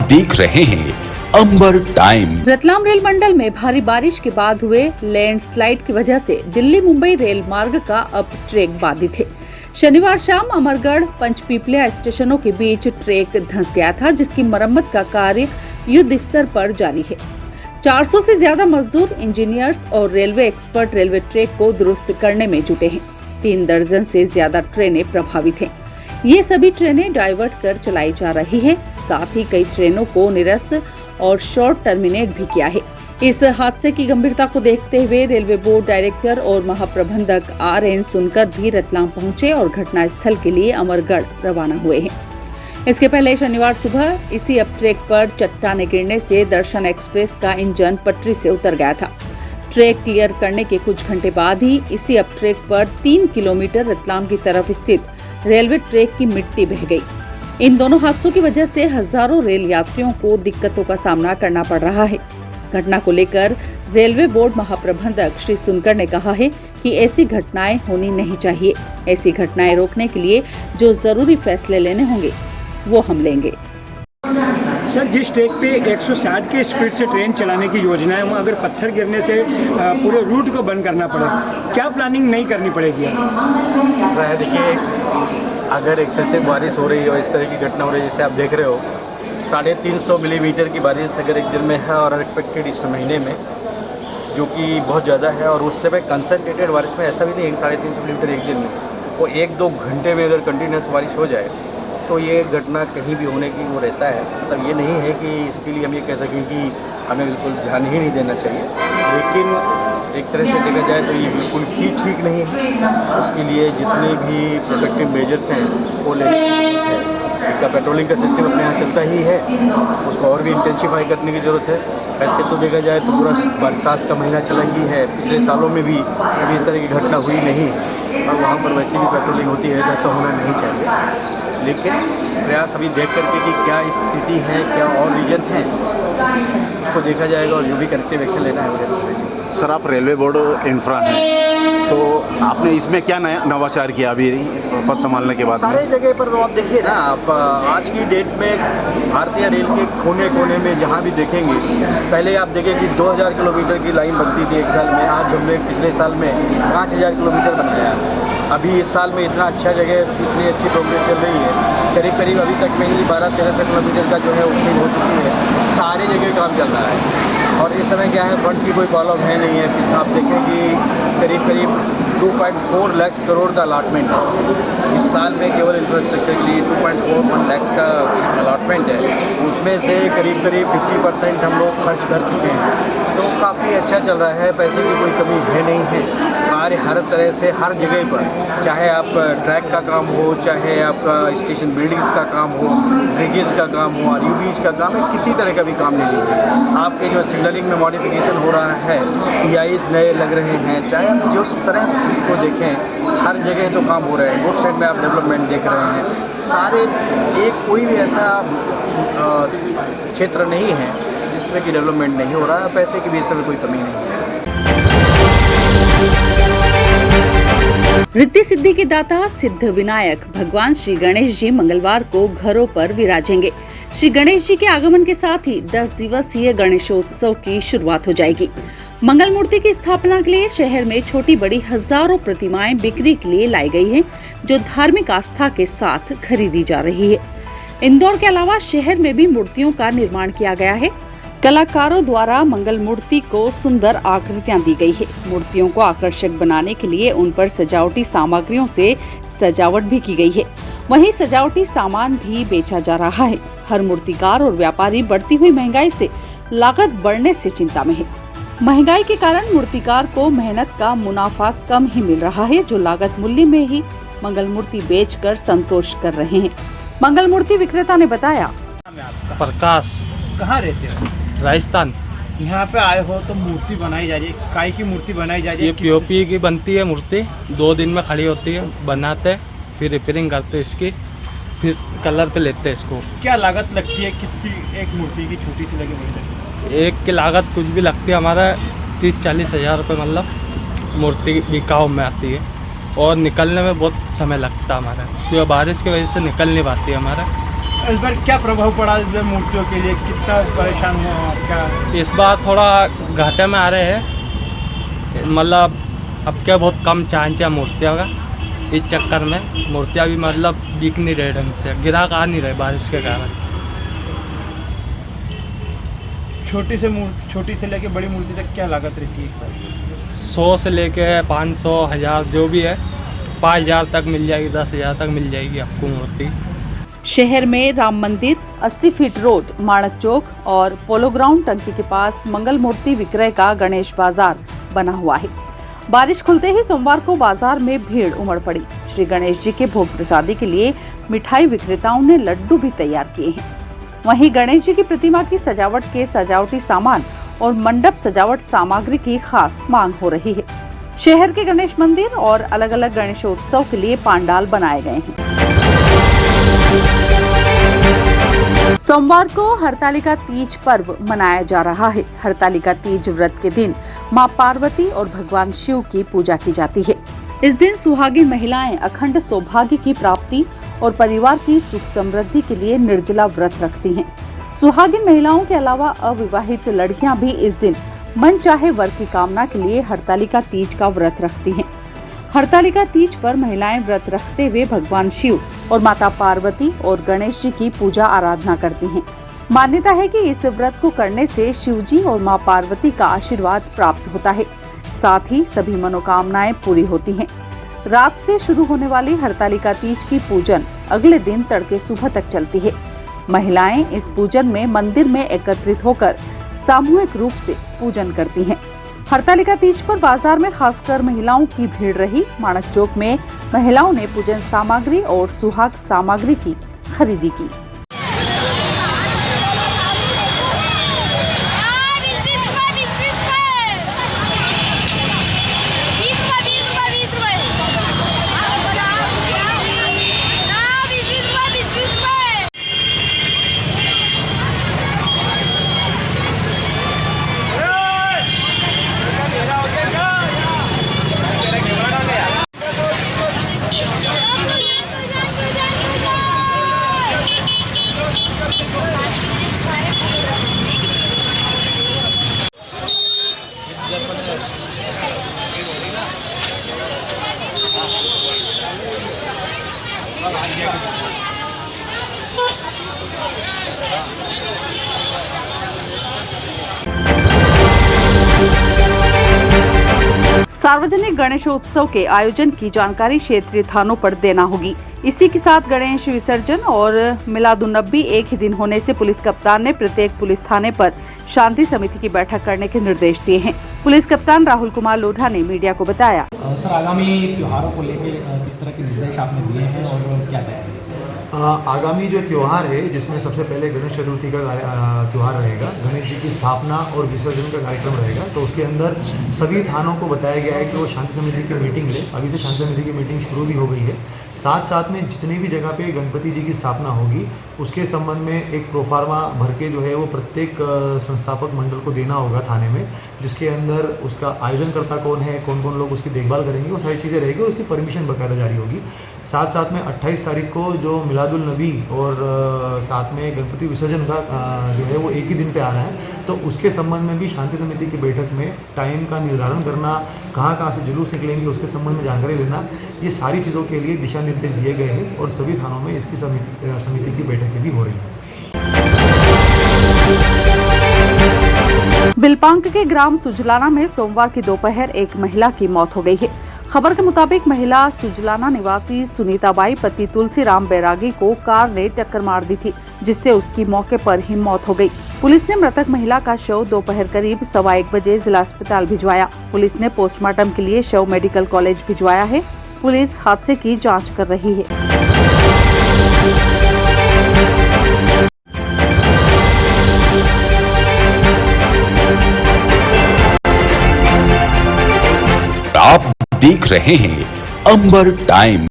देख रहे हैं अंबर टाइम। रतलाम रेल मंडल में भारी बारिश के बाद हुए लैंडस्लाइड की वजह से दिल्ली मुंबई रेल मार्ग का अब ट्रैक बाधित है। शनिवार शाम अमरगढ़ पंचपीपल्या स्टेशनों के बीच ट्रैक धंस गया था, जिसकी मरम्मत का कार्य युद्ध स्तर पर जारी है। 400 से ज्यादा मजदूर, इंजीनियर्स और रेलवे एक्सपर्ट रेलवे ट्रैक को दुरुस्त करने में जुटे हैं। 3 दर्जन से ज्यादा ट्रेनें प्रभावित हैं। ये सभी ट्रेनें डाइवर्ट कर चलाई जा रही है। साथ ही कई ट्रेनों को निरस्त और शॉर्ट टर्मिनेट भी किया है। इस हादसे की गंभीरता को देखते हुए रेलवे बोर्ड डायरेक्टर और महाप्रबंधक RN सुनकर भी रतलाम पहुंचे और घटना स्थल के लिए अमरगढ़ रवाना हुए हैं। इसके पहले शनिवार सुबह इसी अप ट्रैक पर चट्टाने गिरने से दर्शन एक्सप्रेस का इंजन पटरी से उतर गया था। ट्रैक क्लियर करने के कुछ घंटे बाद ही इसी अप ट्रैक पर 3 किलोमीटर रतलाम की तरफ स्थित रेलवे ट्रैक की मिट्टी बह गई। इन दोनों हादसों की वजह से हजारों रेल यात्रियों को दिक्कतों का सामना करना पड़ रहा है। घटना को लेकर रेलवे बोर्ड महाप्रबंधक श्री सुनकर ने कहा है कि ऐसी घटनाएं होनी नहीं चाहिए। ऐसी घटनाएं रोकने के लिए जो जरूरी फैसले लेने होंगे वो हम लेंगे। सर, जिस ट्रैक पे 160 की स्पीड से ट्रेन चलाने की योजना है, वहाँ अगर पत्थर गिरने से पूरे रूट को बंद करना पड़े, क्या प्लानिंग नहीं करनी पड़ेगी? ऐसा है, देखिए, अगर एक्सेसिव बारिश हो रही है और इस तरह की घटना हो रही है जैसे आप देख रहे हो, 350 मिलीमीटर की बारिश अगर एक दिन में है और अनएक्सपेक्टेड इस महीने में, जो कि बहुत ज़्यादा है, और उससे में कंसनट्रेटेड बारिश में ऐसा भी नहीं है कि 350 मिलीमीटर एक दिन में, वो 1-2 घंटे में अगर कंटिन्यूस बारिश हो जाए तो ये घटना कहीं भी होने की वो रहता है। मतलब ये नहीं है कि इसके लिए हम ये कह सकें कि हमें बिल्कुल ध्यान ही नहीं देना चाहिए, लेकिन एक तरह से देखा जाए तो ये बिल्कुल ही ठीक नहीं है। उसके लिए जितने भी प्रोटेक्टिव मेजर्स हैं वो लेने है। इसका पेट्रोलिंग का सिस्टम अपने यहाँ चलता ही है, उसको और भी इंटेंसिफाई करने की ज़रूरत है। वैसे तो देखा जाए तो पूरा बरसात का महीना चला ही है, पिछले सालों में भी कभी इस तरह की घटना हुई नहीं, और वहाँ पर वैसे भी पेट्रोलिंग होती है, तो ऐसा होना नहीं चाहिए। लेकिन प्रयास अभी देख करके कि क्या स्थिति है, क्या और रीजन है, उसको देखा जाएगा और जो भी करेक्टिव एक्शन लेना है वो लेना है। सर, आप रेलवे बोर्ड इंफ्रा हैं, तो आपने इसमें क्या नया नवाचार किया अभी पद संभालने के बाद? सारे जगह पर तो आप देखिए ना, आप आज की डेट में भारतीय रेल के कोने कोने में जहाँ भी देखेंगे, पहले आप देखें कि 2000 किलोमीटर की लाइन बनती थी एक साल में, आज हमने पिछले साल में 5000 किलोमीटर बन गया। अभी इस साल में इतना अच्छा जगह, इतनी अच्छी प्रोग्रेस चल रही है, करीब करीब अभी तक में ही 1200-1300 किलोमीटर का जो है ओपनिंग हो चुकी है। सारे जगह काम चल रहा है और इस समय क्या है, फंड्स की कोई प्रॉब्लम है नहीं है। आप देखें कि करीब करीब 2.4 लाख करोड़ का अलॉटमेंट है इस साल में, केवल इंफ्रास्ट्रक्चर के लिए 2.41 लाख का अलॉटमेंट है। उसमें से करीब करीब 50% हम लोग खर्च कर चुके हैं, तो काफ़ी अच्छा चल रहा है। पैसे की कोई कमी है नहीं है। कार्य हर तरह से हर जगह पर, चाहे आप ट्रैक का काम हो, चाहे आपका स्टेशन बिल्डिंग्स का काम हो, ब्रिजेस का काम हो, RUBs का काम है, किसी तरह का भी काम नहीं है। आपके जो सिग्नलिंग में मॉडिफिकेशन हो रहा है, PIs नए लग रहे हैं, चाहे आप जिस तरह चीज़ को देखें, हर जगह तो काम हो रहे हैं। रोड साइड में आप डेवलपमेंट देख रहे हैं, सारे एक कोई भी ऐसा क्षेत्र नहीं है जिसमें कि डेवलपमेंट नहीं हो रहा है। पैसे की भी इस समय कोई कमी नहीं है। रिद्धि सिद्धि के दाता सिद्ध विनायक भगवान श्री गणेश जी मंगलवार को घरों पर विराजेंगे। श्री गणेश जी के आगमन के साथ ही 10 दिवसीय गणेशोत्सव की शुरुआत हो जाएगी। मंगल मूर्ति की स्थापना के लिए शहर में छोटी बड़ी हजारों प्रतिमाएं बिक्री के लिए लाई गई हैं, जो धार्मिक आस्था के साथ खरीदी जा रही है। इंदौर के अलावा शहर में भी मूर्तियों का निर्माण किया गया है। कलाकारों द्वारा मंगल मूर्ति को सुंदर आकृतियां दी गई है। मूर्तियों को आकर्षक बनाने के लिए उन पर सजावटी सामग्रियों से सजावट भी की गई है। वहीं सजावटी सामान भी बेचा जा रहा है। हर मूर्तिकार और व्यापारी बढ़ती हुई महंगाई से लागत बढ़ने से चिंता में है। महंगाई के कारण मूर्तिकार को मेहनत का मुनाफा कम ही मिल रहा है, जो लागत मूल्य में ही मंगल मूर्ति बेचकर संतोष कर रहे हैं। मंगल मूर्ति विक्रेता ने बताया, प्रकाश, कहाँ रहते हो? राजस्थान। यहाँ पे आए हो तो मूर्ति बनाई जा रही है, काय की मूर्ति बनाई जा रही है? ये POP की बनती है मूर्ति, 2 दिन में खड़ी होती है, बनाते हैं, फिर रिपेयरिंग करते हैं इसकी, फिर कलर पे लेते हैं इसको। क्या लागत लगती है कितनी एक मूर्ति की, छोटी सी लगी हुई? एक की लागत कुछ भी लगती है हमारा 30-40 हज़ार रुपये, मतलब मूर्ति बिकाऊ में आती है, और निकलने में बहुत समय लगता है हमारा, क्योंकि बारिश की वजह से निकल नहीं पाती है हमारा। इस बार क्या प्रभाव पड़ा इस बार मूर्तियों के लिए, कितना परेशान हुआ आप? क्या इस बार थोड़ा घाटे में आ रहे हैं, मतलब अब क्या बहुत कम चांस है मूर्तियाँ का। इस चक्कर में मूर्तियाँ भी मतलब बिक नहीं रहे ढंग से, ग्राहक आ नहीं रहे बारिश के कारण। छोटी से लेके बड़ी मूर्ति तक क्या लागत रहती है? 100 से लेके 500, 1000 जो भी है, 5000 तक मिल जाएगी, 10,000 तक मिल जाएगी आपको मूर्ति। शहर में राम मंदिर, 80 फीट रोड, माणक चौक और पोलो ग्राउंड टंकी के पास मंगल मूर्ति विक्रय का गणेश बाजार बना हुआ है। बारिश खुलते ही सोमवार को बाजार में भीड़ उमड़ पड़ी। श्री गणेश जी के भोग प्रसादी के लिए मिठाई विक्रेताओं ने लड्डू भी तैयार किए हैं। वहीं गणेश जी की प्रतिमा की सजावट के सजावटी सामान और मंडप सजावट सामग्री की खास मांग हो रही है। शहर के गणेश मंदिर और अलग अलग गणेशोत्सव के लिए पंडाल बनाए गए हैं। सोमवार को हरतालिका तीज पर्व मनाया जा रहा है। हरतालिका तीज व्रत के दिन मां पार्वती और भगवान शिव की पूजा की जाती है। इस दिन सुहागिन महिलाएं अखंड सौभाग्य की प्राप्ति और परिवार की सुख समृद्धि के लिए निर्जला व्रत रखती हैं। सुहागिन महिलाओं के अलावा अविवाहित लड़कियां भी इस दिन मन चाहे वर की कामना के लिए हरतालिका तीज का व्रत रखती हैं। हरतालिका तीज पर महिलाएं व्रत रखते हुए भगवान शिव और माता पार्वती और गणेश जी की पूजा आराधना करती हैं। मान्यता है कि इस व्रत को करने से शिव जी और मां पार्वती का आशीर्वाद प्राप्त होता है, साथ ही सभी मनोकामनाएं पूरी होती हैं। रात से शुरू होने वाली हरतालिका तीज की पूजन अगले दिन तड़के सुबह तक चलती है। महिलाएं इस पूजन में मंदिर में एकत्रित होकर सामूहिक रूप से पूजन करती हैं। हरतालिका तीज पर बाजार में खासकर महिलाओं की भीड़ रही। माणक चौक में महिलाओं ने पूजन सामग्री और सुहाग सामग्री की खरीदी की। सार्वजनिक गणेशोत्सव के आयोजन की जानकारी क्षेत्रीय थानों पर देना होगी। इसी के साथ गणेश विसर्जन और मिलादुन्नबी एक ही दिन होने से पुलिस कप्तान ने प्रत्येक पुलिस थाने पर शांति समिति की बैठक करने के निर्देश दिए हैं। पुलिस कप्तान राहुल कुमार लोढ़ा ने मीडिया को बताया। सर, आगामी त्योहारों को लेकर किस तरह के निर्देश आपने दिए हैं और क्या तैयारी है? आगामी जो त्यौहार है, जिसमें सबसे पहले गणेश चतुर्थी का त्यौहार रहेगा, गणेश जी की स्थापना और विसर्जन का कार्यक्रम रहेगा, तो उसके अंदर सभी थानों को बताया गया है कि वो शांति समिति की मीटिंग ले। अभी से शांति समिति की मीटिंग शुरू भी हो गई है। साथ साथ में जितनी भी जगह पे गणपति जी की स्थापना होगी, उसके संबंध में एक प्रोफार्मा भर के जो है वो प्रत्येक संस्थापक मंडल को देना होगा थाने में, जिसके अंदर उसका आयोजनकर्ता कौन है, कौन कौन लोग उसकी देखभाल करेंगे, वो सारी चीज़ें रहेगी और उसकी परमिशन बकायदा जारी होगी। साथ साथ में 28 तारीख को जो मिलादुल नबी और साथ में गणपति विसर्जन का जो है वो एक ही दिन पे आ रहा है, तो उसके संबंध में भी शांति समिति की बैठक में टाइम का निर्धारण करना, कहाँ से जुलूस निकलेंगे उसके संबंध में जानकारी लेना, ये सारी चीज़ों के लिए दिशा निर्देश दिए गए हैं और सभी थानों में इसकी समिति की बैठकें भी हो रही हैं। बिलपांक के ग्राम सुजलाना में सोमवार की दोपहर एक महिला की मौत हो गई है। खबर के मुताबिक महिला सुजलाना निवासी सुनीताबाई पति तुलसीराम बैरागी को कार ने टक्कर मार दी थी, जिससे उसकी मौके पर ही मौत हो गई। पुलिस ने मृतक महिला का शव दोपहर करीब 1:15 बजे जिला अस्पताल भिजवाया। पुलिस ने पोस्टमार्टम के लिए शव मेडिकल कॉलेज भिजवाया है। पुलिस हादसे की जांच कर रही है। आप देख रहे हैं अंबर टाइम।